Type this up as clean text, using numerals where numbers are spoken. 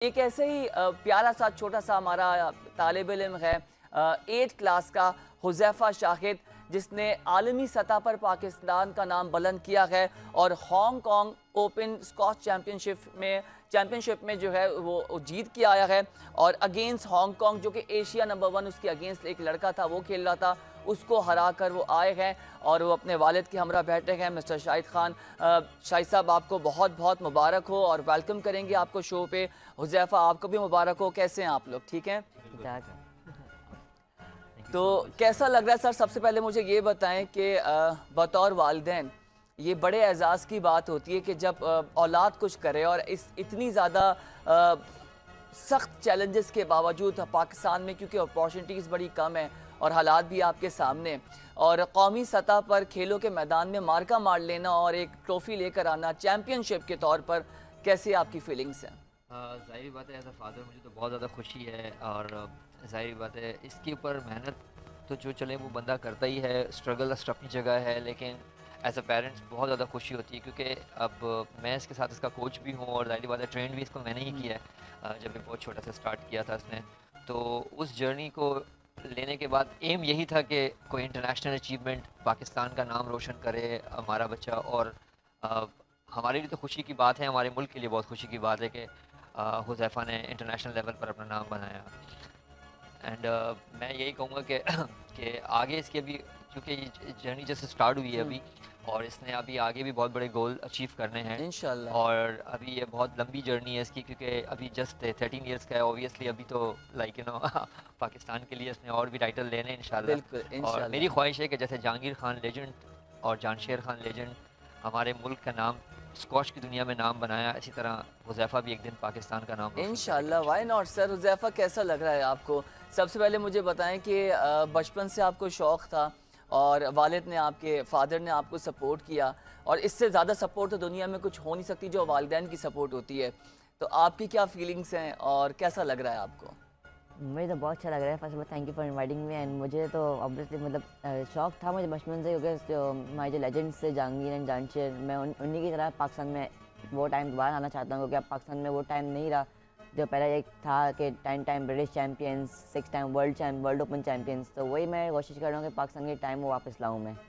एक ऐसे ही प्यारा सा छोटा सा हमारा तालिब इल्म है 8th क्लास का हुज़ैफ़ा शाहिद, जिसने आलमी सतह पर पाकिस्तान का नाम बुलंद किया है और हांगकांग ओपन स्क्वैश चैम्पियनशिप में जो है वो जीत के आया है। और अगेंस्ट हांगकांग जो कि एशिया नंबर 1 उसके अगेंस्ट एक लड़का था वो खेल रहा था, उसको हरा कर वो आए हैं और वो अपने वालिद के हमरा बैठे हैं मिस्टर शाहिद खान। शाहिद साहब, आपको बहुत बहुत मुबारक हो और वेलकम करेंगे आपको शो पे। हुज़ैफ़ा, आपको भी मुबारक हो। कैसे हैं आप लोग, ठीक हैं? ठीक-ठाक। थैंक यू तो सो मच। कैसा लग रहा है सर? सबसे पहले मुझे ये बताएं कि बतौर वालिदैन ये बड़े एज़ाज़ की बात होती है कि जब औलाद कुछ करे और इस इतनी ज़्यादा सख्त चैलेंजेस के बावजूद पाकिस्तान में, क्योंकि अपॉर्चुनिटीज़ बड़ी कम है और हालात भी आपके सामने, और कौमी सतह पर खेलों के मैदान में मार्का मार लेना और एक ट्रॉफ़ी लेकर आना चैम्पियनशिप के तौर पर, कैसी आपकी फीलिंग्स हैं? ज़ाहिर बात है, एज़ अ फ़ादर मुझे तो बहुत ज़्यादा खुशी है और ज़ाहिर बात है इसके ऊपर मेहनत तो जो चले वो बंदा करता ही है, स्ट्रगल अपनी जगह है, लेकिन एज़ अ पेरेंट्स बहुत ज़्यादा खुशी होती है क्योंकि अब मैं इसके साथ इसका कोच भी हूँ और ज़ाहिर बात है ट्रेंड भी इसको मैंने ही हुँ। किया है। जब ये बहुत छोटा सा स्टार्ट किया था इसने, तो उस जर्नी को लेने के बाद एम यही था कि कोई इंटरनेशनल अचीवमेंट, पाकिस्तान का नाम रोशन करे हमारा बच्चा। और अ, हमारे लिए तो खुशी की बात है, हमारे मुल्क के लिए बहुत खुशी की बात है कि हुज़ैफ़ा ने इंटरनेशनल लेवल पर अपना नाम बनाया। एंड मैं यही कहूँगा कि कि आगे इसके अभी, क्योंकि ये जर्नी जैसे स्टार्ट हुई है हुँ। अभी, और इसने अभी आगे भी बहुत बड़े गोल अचीव करने हैं। इंशाल्लाह। और अभी ये बहुत लंबी जर्नी है इसकी, क्योंकि अभी जस्ट 13 इयर्स का है ऑब्वियसली। अभी तो लाइक पाकिस्तान के लिए इसने और भी टाइटल लेने हैं बिल्कुल, इंशाल्लाह। और मेरी इंशाल्लाह। ख्वाहिश है कि जैसे जहांगीर खान लेजेंड और जानशेर खान लेजेंड हमारे मुल्क का नाम स्क्वॉश की दुनिया में नाम बनाया, इसी तरह हुज़ैफ़ा भी एक दिन पाकिस्तान का नाम रोशन करेगा इंशाल्लाह, व्हाई इंशाल्लाह। Not sir. हुज़ैफ़ा, कैसा लग रहा है आपको? सबसे पहले मुझे बताएं कि बचपन से आपको शौक़ था और वालिद ने, आपके फ़ादर ने आपको सपोर्ट किया, और इससे ज़्यादा सपोर्ट तो दुनिया में कुछ हो नहीं सकती जो वालिदैन की सपोर्ट होती है। तो आपकी क्या फीलिंग्स हैं और कैसा लग रहा है आपको? मुझे तो बहुत अच्छा लग रहा है। First of all thank you for inviting me. And मुझे तो ऑब्वियसली मतलब शौक था मुझे बचपन से, क्योंकि जो हमारे जो लेजेंड्स थे जहांगीर एंड जानशेर, मैं उन्हीं की तरह पाकिस्तान में वो टाइम दोबारा आना चाहता हूँ, क्योंकि अब पाकिस्तान में वो टाइम नहीं रहा जो पहले एक था कि 10 time British champions, 6 time world open champions. तो वही मैं कोशिश कर रहा हूँ कि पाकिस्तान के टाइम वो वापस लाऊँ मैं।